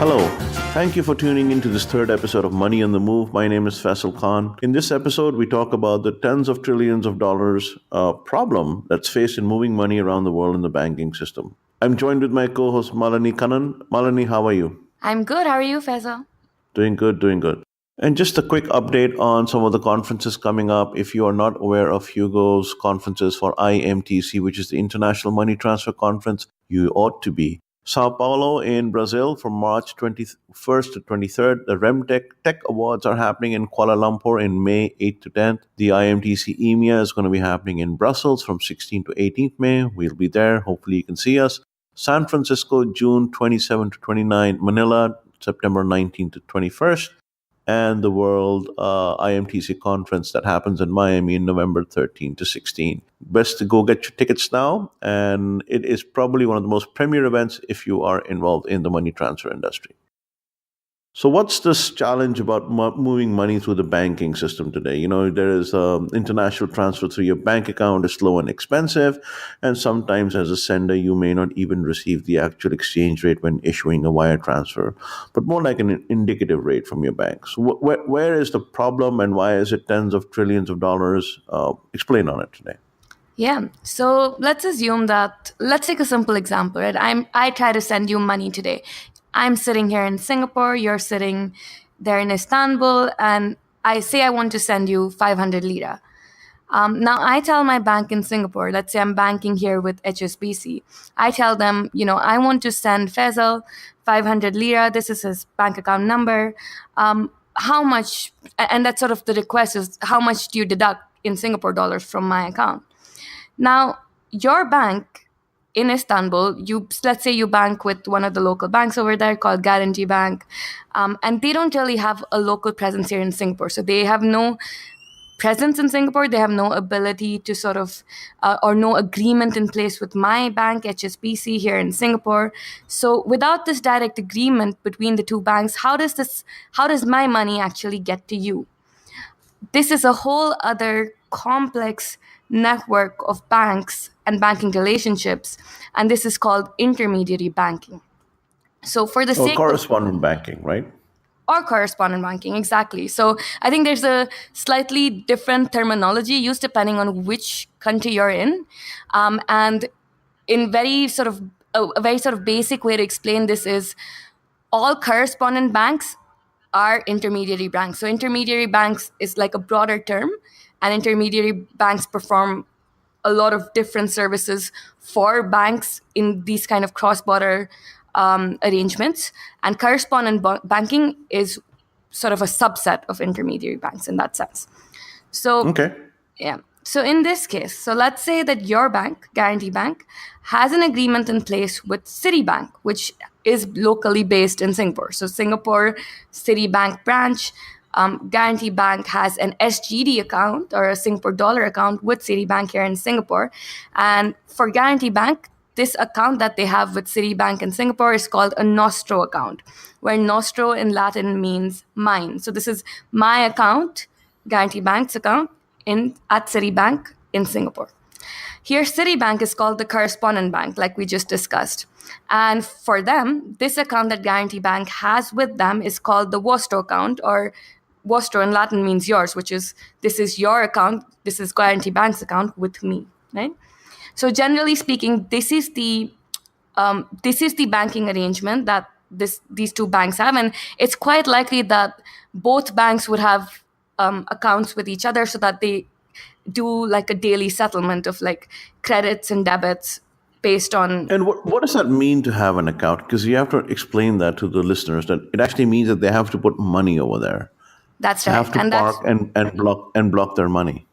Hello. Thank you for tuning into this third episode of Money on the Move. My name is Faisal Khan. In this episode, we talk about the tens of trillions of dollars problem that's faced in moving money around the world in the banking system. I'm joined with my co-host Malani Kannan. Malani, how are you? I'm good. How are you, Faisal? Doing good, doing good. And just a quick update on some of the conferences coming up. If you are not aware of Hugo's conferences for IMTC, which is the International Money Transfer Conference, you ought to be. Sao Paulo in Brazil from March 21st to 23rd. The RemTech Tech Awards are happening in Kuala Lumpur in May 8th to 10th. The IMTC EMEA is going to be happening in Brussels from 16th to 18th May. We'll be there. Hopefully you can see us. San Francisco, June 27 to 29. Manila, September 19th to 21st, and the World IMTC conference that happens in Miami in November 13 to 16. Best to go get your tickets now, and it is probably one of the most premier events if you are involved in the money transfer industry. So, what's this challenge about moving money through the banking system today? There is international transfer through your bank account is slow and expensive, and sometimes as a sender, you may not even receive the actual exchange rate when issuing a wire transfer, but more like an indicative rate from your bank. So, where is the problem, and why is it tens of trillions of dollars? Explain on it today. Yeah. So let's take a simple example, right? I try to send you money today. I'm sitting here in Singapore, you're sitting there in Istanbul, and I say I want to send you 500 lira. Now, I tell my bank in Singapore, let's say I'm banking here with HSBC. I tell them, I want to send Faisal 500 lira. This is his bank account number. How much, and that's sort of the request is, how much do you deduct in Singapore dollars from my account? Now, your bank in Istanbul, let's say you bank with one of the local banks over there called Guarantee Bank, and they don't really have a local presence here in Singapore. So they have no presence in Singapore. They have no ability to sort of, or no agreement in place with my bank, HSBC, here in Singapore. So without this direct agreement between the two banks, how does my money actually get to you? This is a whole other complex network of banks and banking relationships, and this is called intermediary banking. So for the Or sake of correspondent banking, right? or correspondent banking, exactly. So I think there's a slightly different terminology used depending on which country you're in, and in very sort of a very sort of basic way to explain this is all correspondent banks are intermediary banks. So intermediary banks is like a broader term, and intermediary banks perform a lot of different services for banks in these kind of cross-border arrangements. And correspondent banking is sort of a subset of intermediary banks in that sense. So Okay. yeah. So in this case, so let's say that your bank, Guarantee Bank, has an agreement in place with Citibank, which is locally based in Singapore. So Singapore Citibank branch, Guarantee Bank has an SGD account or a Singapore dollar account with Citibank here in Singapore. And for Guarantee Bank, this account that they have with Citibank in Singapore is called a Nostro account, where Nostro in Latin means mine. So this is my account, Guarantee Bank's account at Citibank in Singapore. Here, Citibank is called the correspondent bank, like we just discussed. And for them, this account that Guarantee Bank has with them is called the Vostro account, or Vostro in Latin means yours, which is this is your account, this is Guarantee Bank's account with me, right? So generally speaking, this is the banking arrangement that these two banks have, and it's quite likely that both banks would have accounts with each other so that they do like a daily settlement of like credits and debits based on. And what does that mean to have an account? Because you have to explain that to the listeners that it actually means that they have to put money over there. That's They right, have to and park and block their money.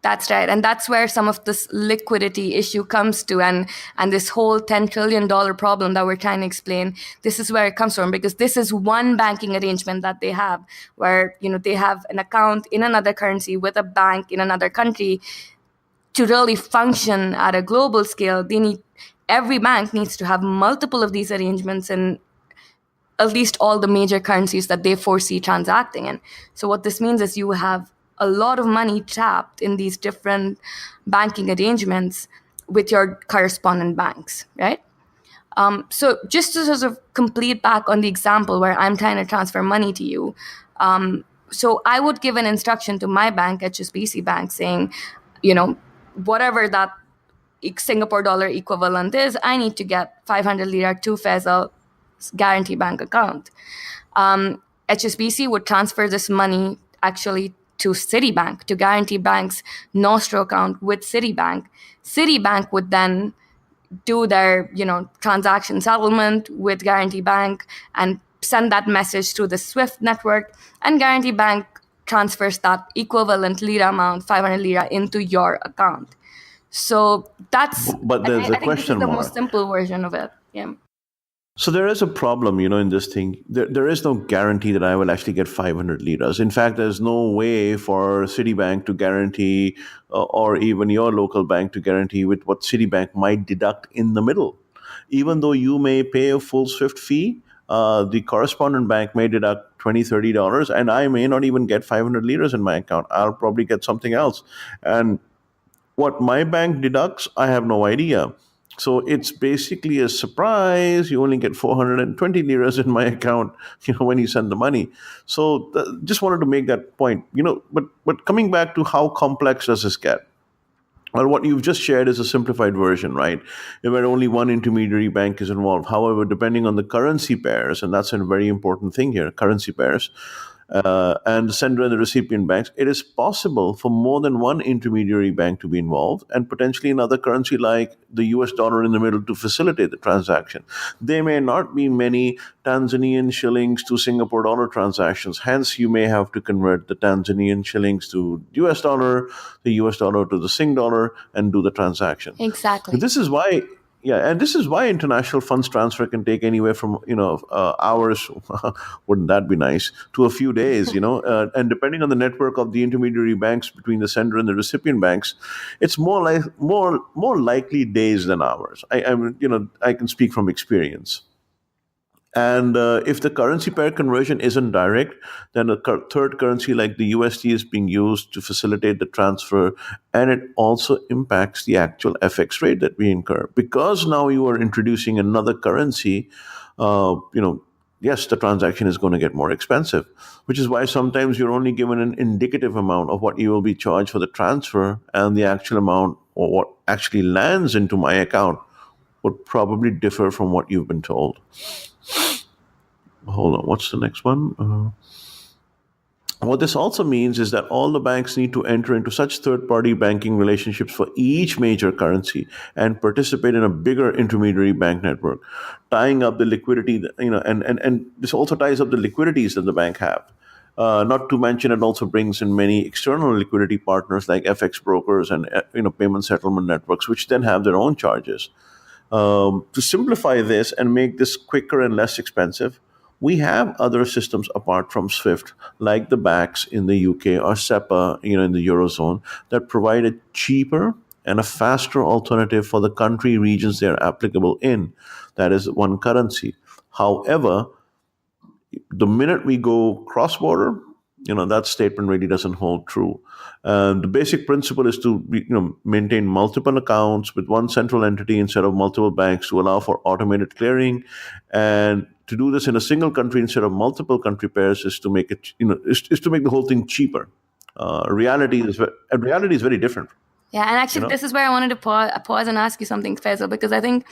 that's right, and that's where some of this liquidity issue comes to, and this whole $10 trillion problem that we're trying to explain. This is where it comes from, because this is one banking arrangement that they have, where they have an account in another currency with a bank in another country. To really function at a global scale, every bank needs to have multiple of these arrangements in at least all the major currencies that they foresee transacting in. So what this means is you have a lot of money trapped in these different banking arrangements with your correspondent banks, right? So just to sort of complete back on the example where I'm trying to transfer money to you, so I would give an instruction to my bank, HSBC Bank, saying, whatever that Singapore dollar equivalent is, I need to get 500 lira to Faisal's Guarantee Bank account. HSBC would transfer this money actually to Citibank, to Guarantee Bank's Nostro account with Citibank. Citibank would then do their, transaction settlement with Guarantee Bank and send that message through the SWIFT network, and Guarantee Bank transfers that equivalent lira amount, 500 lira, into your account. So that's, But there's a I think this is question the mark. most simple version of it. Yeah. So there is a problem, in this thing. There is no guarantee that I will actually get 500 liras. In fact, there's no way for Citibank to guarantee, or even your local bank to guarantee with what Citibank might deduct in the middle. Even though you may pay a full SWIFT fee, the correspondent bank may deduct $20, $30, and I may not even get 500 liras in my account. I'll probably get something else. And what my bank deducts, I have no idea. So it's basically a surprise. You only get 420 liras in my account, when you send the money. So just wanted to make that point, but coming back to how complex does this get? Well, what you've just shared is a simplified version, right? Where only one intermediary bank is involved. However, depending on the currency pairs, and that's a very important thing here, currency pairs, and the sender and the recipient banks, it is possible for more than one intermediary bank to be involved and potentially another currency like the US dollar in the middle to facilitate the transaction. There may not be many Tanzanian shillings to Singapore dollar transactions. Hence, you may have to convert the Tanzanian shillings to US dollar, the US dollar to the Sing dollar, and do the transaction. Exactly. This is why. Yeah, and this is why international funds transfer can take anywhere from hours, wouldn't that be nice, to a few days. And depending on the network of the intermediary banks between the sender and the recipient banks, it's more likely days than hours. I can speak from experience. And if the currency pair conversion isn't direct, then a third currency like the USD is being used to facilitate the transfer, and it also impacts the actual FX rate that we incur. Because now you are introducing another currency, yes, the transaction is going to get more expensive, which is why sometimes you're only given an indicative amount of what you will be charged for the transfer, and the actual amount or what actually lands into my account would probably differ from what you've been told. Hold on, what's the next one? What this also means is that all the banks need to enter into such third-party banking relationships for each major currency and participate in a bigger intermediary bank network, tying up the liquidity, and this also ties up the liquidities that the bank have. Not to mention, it also brings in many external liquidity partners like FX brokers and payment settlement networks, which then have their own charges. To simplify this and make this quicker and less expensive, we have other systems apart from SWIFT, like the BACS in the UK or SEPA, in the Eurozone, that provide a cheaper and a faster alternative for the country regions they are applicable in. That is one currency. However, the minute we go cross-border, that statement really doesn't hold true. The basic principle is to maintain multiple accounts with one central entity instead of multiple banks to allow for automated clearing, and to do this in a single country instead of multiple country pairs is to make it is to make the whole thing cheaper. Reality is very different. Yeah, and actually, this is where I wanted to pause and ask you something, Faisal, because I think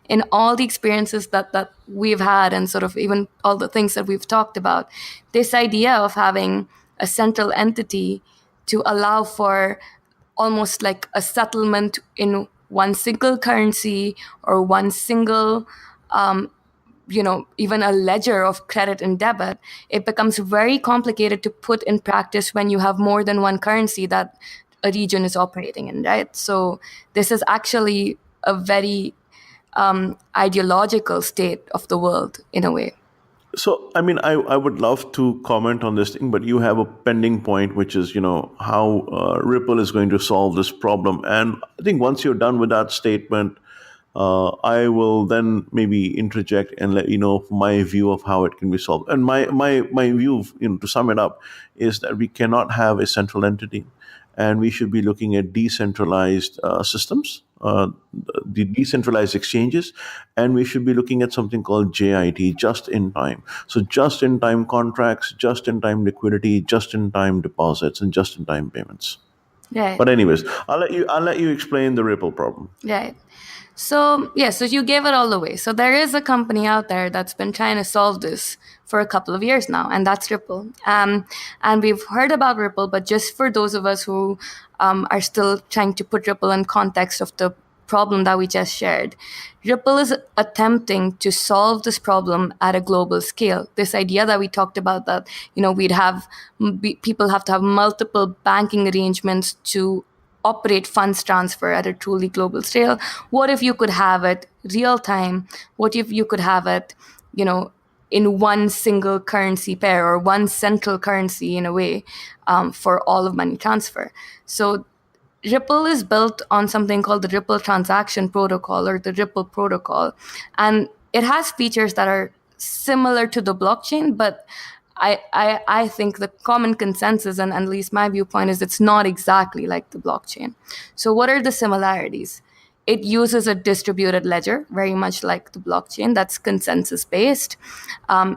in all the experiences that we've had and sort of even all the things that we've talked about, this idea of having a central entity to allow for almost like a settlement in one single currency or one single, even a ledger of credit and debit, it becomes very complicated to put in practice when you have more than one currency that a region is operating in, right? So this is actually a very ideological state of the world in a way. So, I would love to comment on this thing, but you have a pending point, which is, how Ripple is going to solve this problem. And I think once you're done with that statement, I will then maybe interject and let you know my view of how it can be solved. And my view, to sum it up, is that we cannot have a central entity, and we should be looking at decentralized systems the decentralized exchanges, and we should be looking at something called JIT, just in time. So just in time contracts, just in time liquidity, just in time deposits, and just in time payments. Right. But anyways, I'll let you explain the Ripple problem. Right. So, yeah, so you gave it all away. So, there is a company out there that's been trying to solve this for a couple of years now, and that's Ripple. And we've heard about Ripple, but just for those of us who are still trying to put Ripple in context of the problem that we just shared, Ripple is attempting to solve this problem at a global scale. This idea that we talked about, that we'd have people have to have multiple banking arrangements to operate funds transfer at a truly global scale. What if you could have it real time? What if you could have it, in one single currency pair or one central currency in a way, for all of money transfer? So Ripple is built on something called the Ripple Transaction Protocol, or the Ripple Protocol. And it has features that are similar to the blockchain, but I think the common consensus, and at least my viewpoint, is it's not exactly like the blockchain. So, what are the similarities? It uses a distributed ledger, very much like the blockchain, that's consensus based.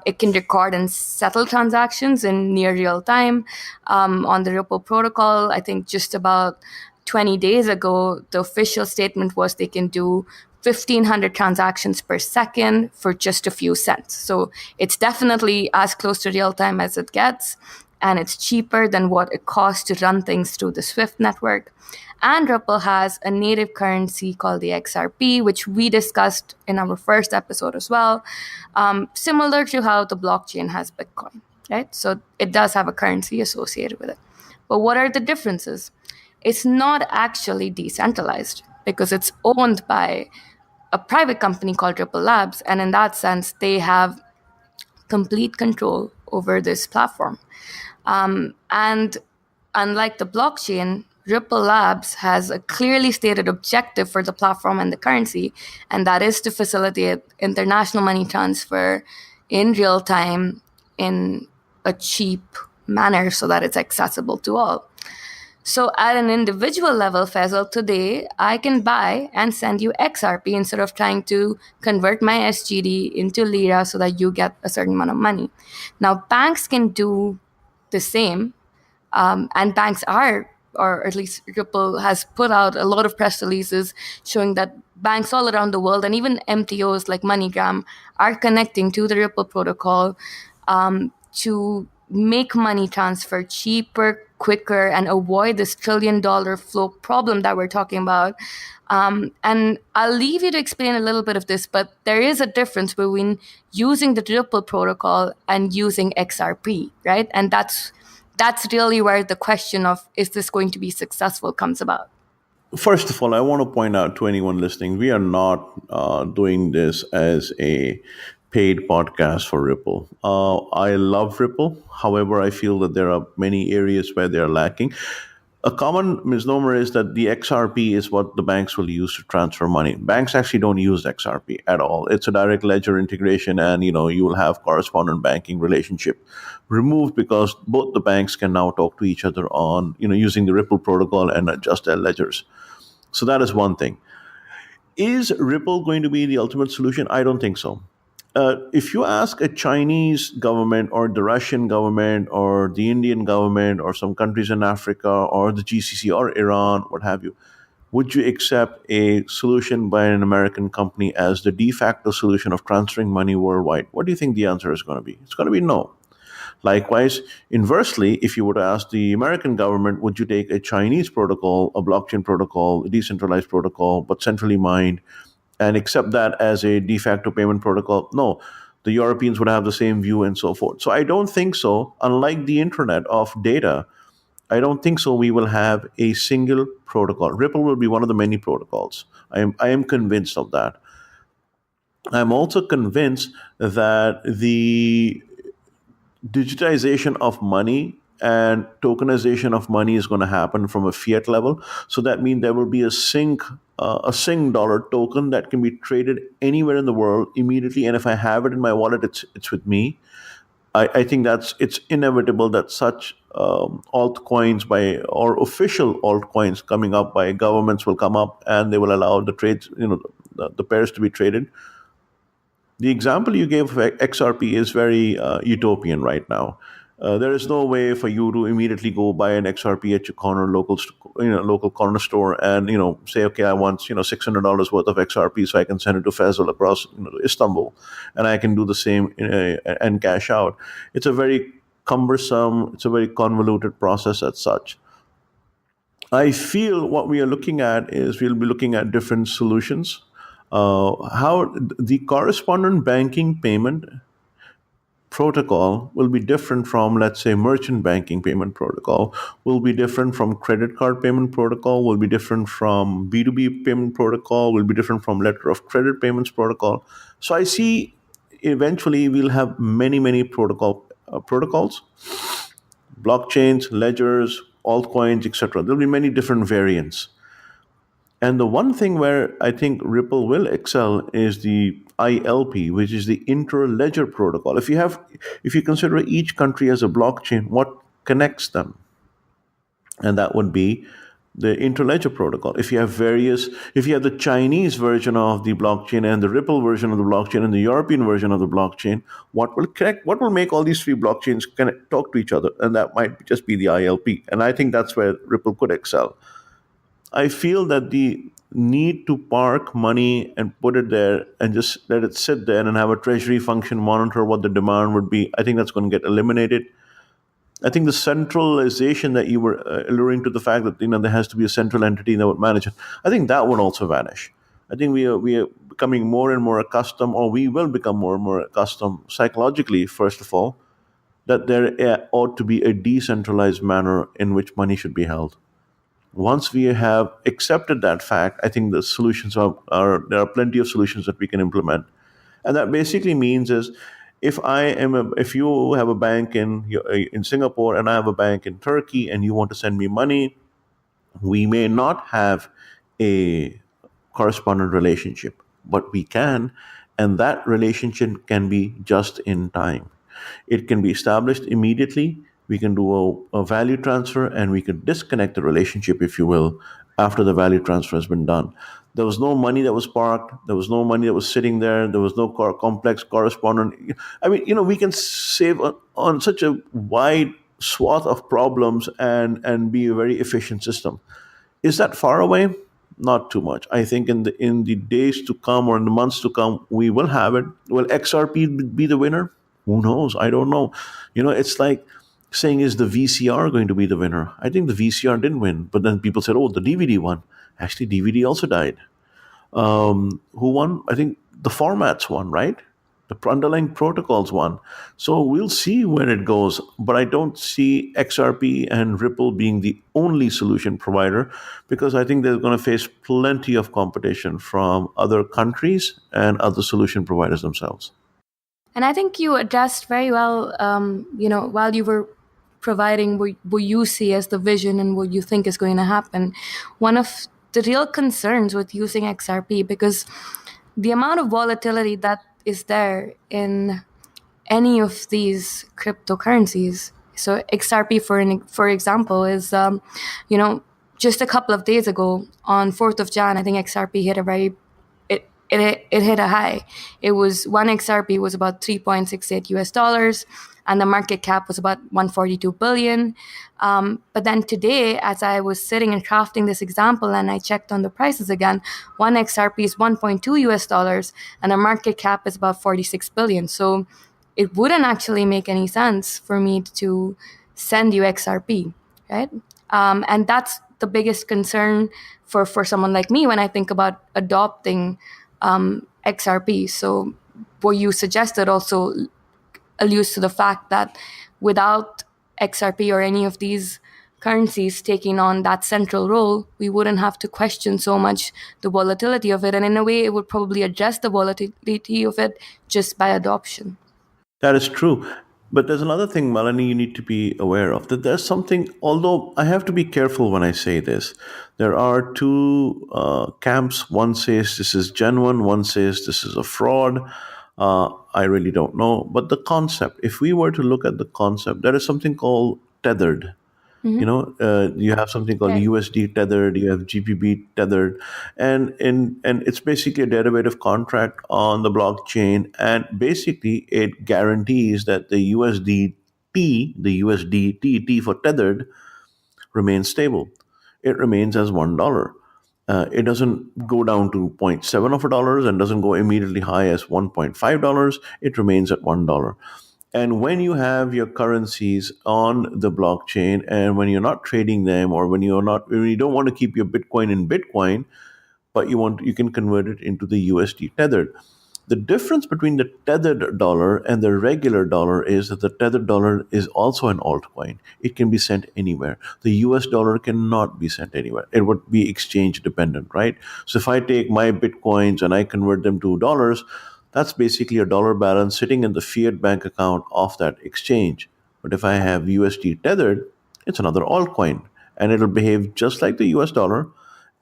It can record and settle transactions in near real time. On the Ripple protocol, I think just about 20 days ago, the official statement was they can do 1,500 transactions per second for just a few cents. So it's definitely as close to real time as it gets, and it's cheaper than what it costs to run things through the Swift network. And Ripple has a native currency called the XRP, which we discussed in our first episode as well, similar to how the blockchain has Bitcoin, right? So it does have a currency associated with it. But what are the differences? It's not actually decentralized because it's owned by a private company called Ripple Labs. And in that sense, they have complete control over this platform. And unlike the blockchain, Ripple Labs has a clearly stated objective for the platform and the currency, and that is to facilitate international money transfer in real time in a cheap manner so that it's accessible to all. So at an individual level, Faisal, today I can buy and send you XRP instead of trying to convert my SGD into Lira so that you get a certain amount of money. Now, banks can do the same, and banks are, or at least Ripple has put out a lot of press releases showing that banks all around the world and even MTOs like MoneyGram are connecting to the Ripple protocol to make money transfer cheaper, quicker, and avoid this $1 trillion flow problem that we're talking about. And I'll leave you to explain a little bit of this, but there is a difference between using the Ripple protocol and using XRP, right? And that's really where the question of is this going to be successful comes about. First of all, I want to point out to anyone listening, we are not doing this as a paid podcast for Ripple. I love Ripple. However, I feel that there are many areas where they are lacking. A common misnomer is that the XRP is what the banks will use to transfer money. Banks actually don't use XRP at all. It's a direct ledger integration, and you will have correspondent banking relationship removed because both the banks can now talk to each other on using the Ripple protocol and adjust their ledgers. So that is one thing. Is Ripple going to be the ultimate solution? I don't think so. If you ask a Chinese government or the Russian government or the Indian government or some countries in Africa or the GCC or Iran, what have you, would you accept a solution by an American company as the de facto solution of transferring money worldwide? What do you think the answer is going to be? It's going to be no. Likewise, inversely, if you were to ask the American government, would you take a Chinese protocol, a blockchain protocol, a decentralized protocol, but centrally mined, and accept that as a de facto payment protocol? No. The Europeans would have the same view and so forth. So I don't think so. Unlike the internet of data, I don't think so. We will have a single protocol. Ripple will be one of the many protocols. I am convinced of that. I'm also convinced that the digitization of money and tokenization of money is going to happen from a fiat level. So that means there will be a Sing dollar token that can be traded anywhere in the world immediately. And if I have it in my wallet, it's with me. I think it's inevitable that such altcoins by or official altcoins coming up by governments will come up, and they will allow the trades, the pairs to be traded. The example you gave of XRP is very utopian right now. There is no way for you to immediately go buy an XRP at your local corner store, and say, okay, I want $600 worth of XRP, so I can send it to Faisal across Istanbul, and I can do the same and cash out. It's a very cumbersome, it's a very convoluted process as such. I feel what we are looking at is we'll be looking at different solutions. How the correspondent banking payment protocol will be different from, let's say, merchant banking payment protocol, will be different from credit card payment protocol, will be different from B2B payment protocol, will be different from letter of credit payments protocol. So I see eventually we'll have many, many protocols, blockchains, ledgers, altcoins, etc. There'll be many different variants. And the one thing where I think Ripple will excel is the ILP, which is the Interledger Protocol. If you consider each country as a blockchain, what connects them? And that would be the Interledger Protocol. If you have the Chinese version of the blockchain and the Ripple version of the blockchain and the European version of the blockchain, what will connect? What will make all these three blockchains talk to each other? And that might just be the ILP. And I think that's where Ripple could excel. I feel that the need to park money and put it there and just let it sit there and have a treasury function monitor what the demand would be, I think that's going to get eliminated. I think the centralization that you were alluring to, the fact that there has to be a central entity that would manage it, I think that would also vanish. I think we are becoming more and more accustomed, or we will become more and more accustomed psychologically, first of all, that there ought to be a decentralized manner in which money should be held. Once we have accepted that fact, I think the solutions there are plenty of solutions that we can implement. And that basically means is if you have a bank in Singapore and I have a bank in Turkey and you want to send me money, we may not have a correspondent relationship, but we can, and that relationship can be just in time. It can be established immediately. We can do a value transfer, and we can disconnect the relationship, if you will, after the value transfer has been done. There was no money that was parked. There was no money that was sitting there. There was no complex correspondent. I mean, we can save on such a wide swath of problems and be a very efficient system. Is that far away? Not too much. I think in the days to come or in the months to come, we will have it. Will XRP be the winner? Who knows? I don't know. It's like saying, is the VCR going to be the winner? I think the VCR didn't win, but then people said, oh, the DVD won. Actually, DVD also died. Who won? I think the formats won, right? The underlying protocols won. So we'll see where it goes, but I don't see XRP and Ripple being the only solution provider, because I think they're going to face plenty of competition from other countries and other solution providers themselves. And I think you addressed very well, while you were providing what you see as the vision and what you think is going to happen. One of the real concerns with using XRP, because the amount of volatility that is there in any of these cryptocurrencies. So XRP, for example, is, just a couple of days ago on 4th of Jan, I think XRP hit it hit a high. It was one XRP was about $3.68 US, and the market cap was about 142 billion. But then today, as I was sitting and crafting this example, and I checked on the prices again, one XRP is 1.2 US, and the market cap is about 46 billion. So it wouldn't actually make any sense for me to send you XRP, right? And that's the biggest concern for someone like me when I think about adopting XRP. So what you suggested also alludes to the fact that without XRP or any of these currencies taking on that central role, we wouldn't have to question so much the volatility of it. And in a way, it would probably address the volatility of it just by adoption. That is true. But there's another thing, Melanie, you need to be aware of, that there's something, although I have to be careful when I say this. There are two camps. One says this is genuine, one says this is a fraud. I really don't know. But the concept, if we were to look at the concept, there is something called tethered. You have something called Right. USD tethered, you have GPB tethered, and it's basically a derivative contract on the blockchain, and basically it guarantees that the USDT for tethered remains stable. It remains as $1. It doesn't go down to zero point 0.7 of a dollars and doesn't go immediately high as $1.5. It remains at $1. And when you have your currencies on the blockchain, and when you're not trading them, or when you don't want to keep your Bitcoin in Bitcoin, but you can convert it into the USD tethered. The difference between the tethered dollar and the regular dollar is that the tethered dollar is also an altcoin. It can be sent anywhere. The US dollar cannot be sent anywhere. It would be exchange dependent, right? So if I take my Bitcoins and I convert them to dollars, that's basically a dollar balance sitting in the fiat bank account of that exchange. But if I have USD tethered, it's another altcoin, and it'll behave just like the US dollar,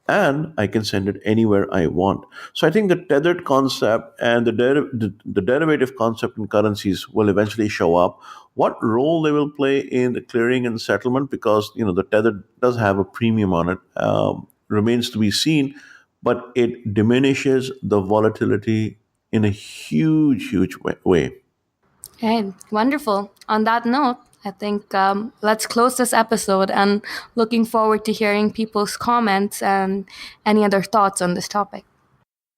and I can send it anywhere I want. So I think the tethered concept and the derivative concept in currencies will eventually show up. What role they will play in the clearing and settlement, because the tethered does have a premium on it, remains to be seen. But it diminishes the volatility in a huge, huge way. Okay, wonderful. On that note, I think let's close this episode and looking forward to hearing people's comments and any other thoughts on this topic.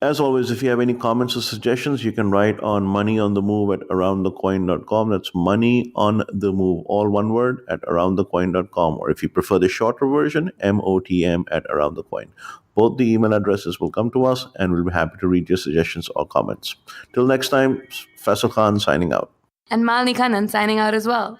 As always, if you have any comments or suggestions, you can write on money on the move at aroundthecoin.com. That's money on the move, all one word, at aroundthecoin.com. Or if you prefer the shorter version, MOTM at aroundthecoin. Both the email addresses will come to us, and we'll be happy to read your suggestions or comments. Till next time, Faisal Khan signing out. And Malni Kannan signing out as well.